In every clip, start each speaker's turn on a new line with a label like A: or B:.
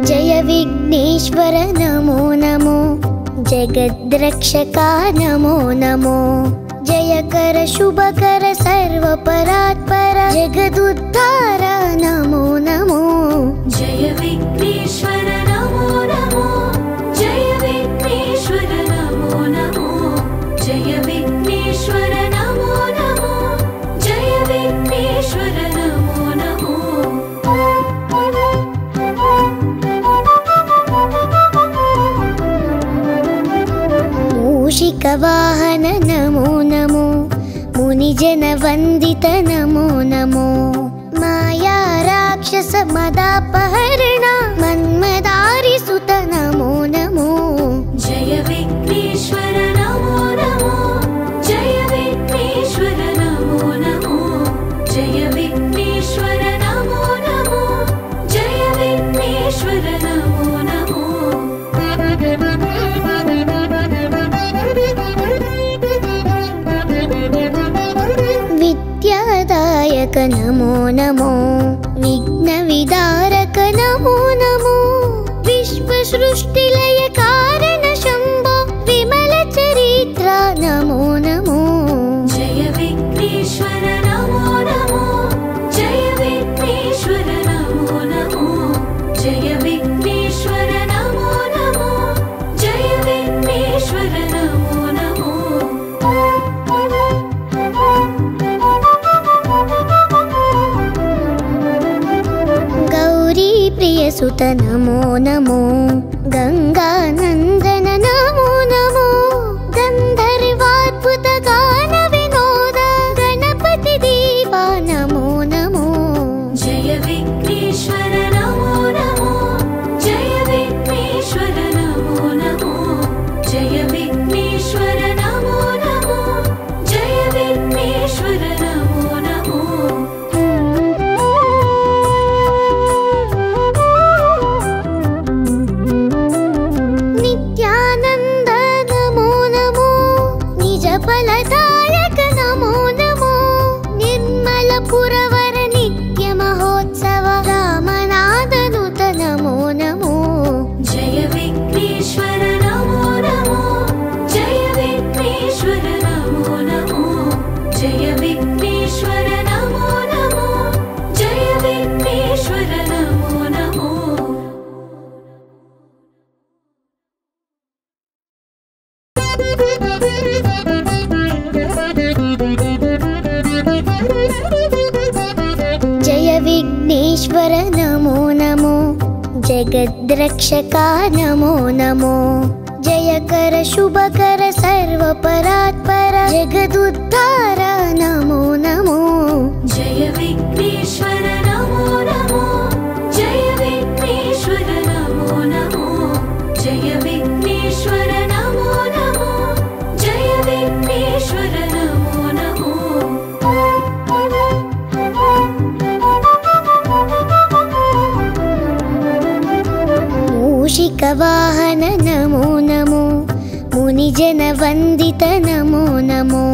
A: जय विघ्नेश्वर नमो नमो, जगद्रक्षका नमो नमो, जय कर शुभकर सर्वपरात्पर जगदुद्धार नमो नमो।
B: जय विघ्नेश्वर नमो नमो, जय विघ्नेश्वर नमो नमो, जय विघ्नेश्वर नमो नमो, जय विघ्नेश्वर नमो नमो।
A: मूषिकवाहन नमो नमो, मुनिजन वंदित नमो नमो, माया राक्षस मदापहरण मन्मदारि सुत नमो नमो।
B: जय विघ्नेश्वर नमो नमो, जय विघ्नेश्वर नमो नमो, जय विघ्नेश्वर नमो नमो, जय विघ्नेश्वर नमो नमो। विद्यादायक नमो नमो, विघ्नविदारक नमो नमो, विश्वसृष्टिलय कारण शम्भो विमल चरित्र नमो नमो। जय विघ्नेश्वर नमो नमो, जय विघ्नेश्वर नमो नमो, जय विघ्नेश्वर नमो नमो, जय विघ्नेश्वर नमो नमो।
A: गौरी प्रिय सुत नमो नमो, गंगानंदन नमो नमो, गंधर्वाद्भुत गान विनोद गणपति देवा नमो नमो।
B: जय विघ्नेश्वर नमो नमो, जय विघ्नेश्वर नमो नमो, जय विघ्नेश्वर नमो नमो, जय विघ्नेश्वर नमो नमो। नित्यानंद नमो नमो, निज फलदायक नमो नमो, निर्मल पुरवर नित्य महोत्सव रामनादनुत नमो नमो। जय विघ्नेश्वर नमो नमो, जय विघ्नेश्वर नमो नमो, जय विघ्नेश्वर नमो नमो, जय विघ्नेश्वर नमो नमो। जय विघ्नेश्वर नमो नमो, जगद्रक्षका नमो नमो, जय कर शुभकर सर्वपरात्पर जगदुद्धार नमो नमो। जय विघ्नेश्वर नमो नमो, जय विघ्नेश्वर नमो नमो, जय विघ्नेश्वर नमो नमो, जय विघ्नेश्वर नमो नमो। मूषिकवाहन नमो नमो, मुनिजन वंदित नमो नमो,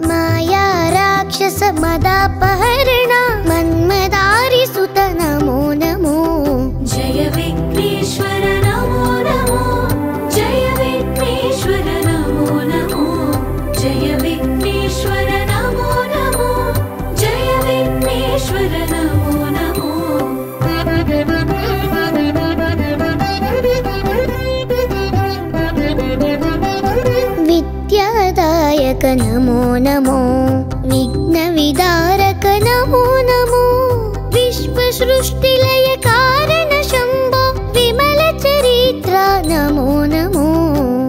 B: माया राक्षस मदापहरण मन्मदारि सुत नमो नमो। जय विघ्नेश्वर नमो नमो, जय विघ्नेश्वर नमो नमो, जय विघ्नेश्वर नमो नमो, जय विघ्नेश्वर नमो नमो। विद्यादायक नमो नमो, विघ्नविदारक नमो नमो, विश्वसृष्टिलय कारण शम्भो विमल चरित्र नमो नमो।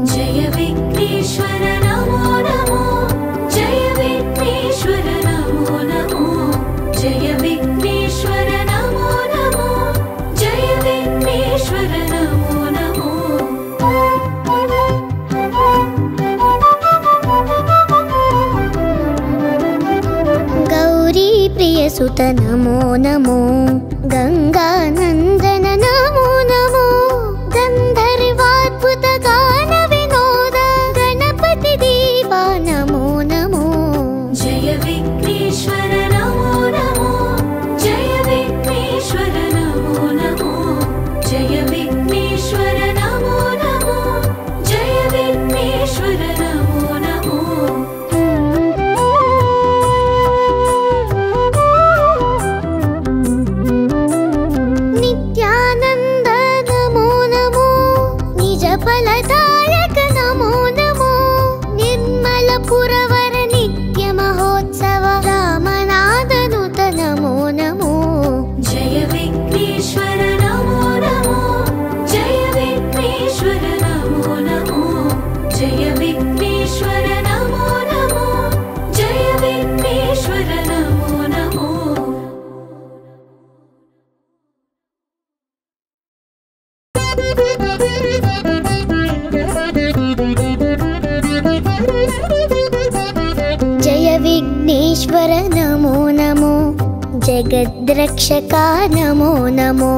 B: जय विघ्नेश्वर नमो नमो, जय विघ्नेश्वर नमो नमो, जय विघ्नेश्वर नमो नमो, जय विघ्नेश्वर नमो नमो। गौरी प्रिय सुत नमो नमो, गंगानंदन नमो नमो, गंधर्वाद्भुत गान विनोद गणपति देवा नमो नमो। जय विघ्नेश्वर
A: विघ्नेश्वर नमो नमो जगद्रक्षका नमो नमो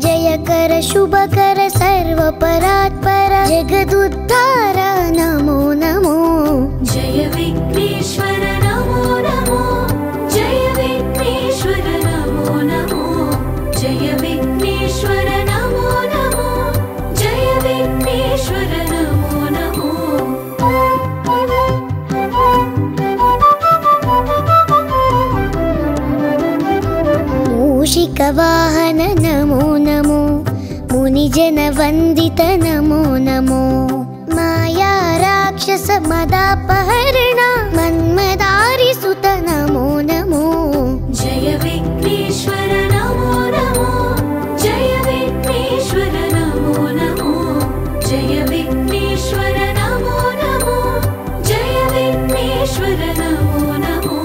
A: जयकर शुभकर सर्वपरात्पर जगदुद्धार नमो नमो
B: जय विघ्नेश्वर नमो नमो जय विघ्नेश्वर नमो नमो जय विघ्नेश्वर नमो नमो जय विघ्नेश्वर नमो नमो
A: मूषिकवाहन नमो नमो मुनिजन वन्दित नमो नमो माया राक्षस मदापहरण मन्मदारि सुत नमो नमो
B: जय विघ्नेश्वर नमो नमो जय विघ्नेश्वर नमो नमो जय विघ्नेश्वर नमो नमो जय विघ्नेश्वर नमो नमो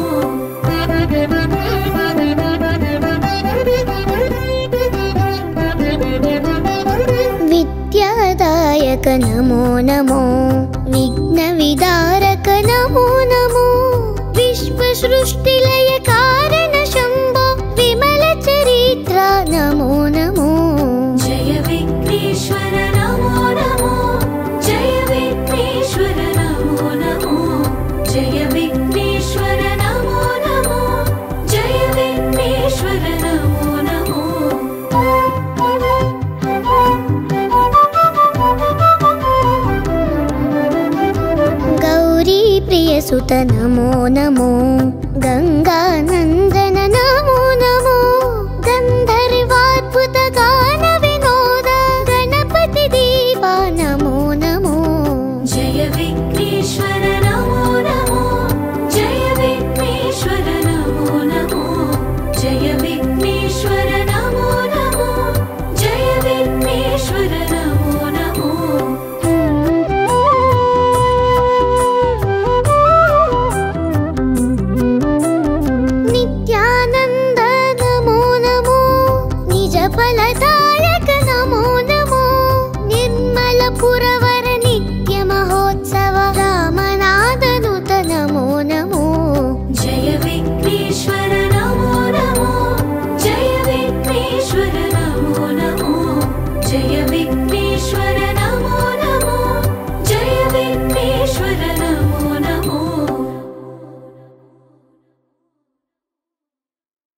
A: विद्यादायक नमो नमो विघ्नविदारक नमो नमो विश्वसृष्टिलय कारण शम्भो विमल चरित्र नमो नमो
B: जय विघ्नेश्वर नमो नमो जय विघ्नेश्वर नमो नमो जय विघ्नेश्वर नमो नमो जय विघ्नेश्वर नमो नमो गौरी प्रिय सुत नमो नमो गंगानंद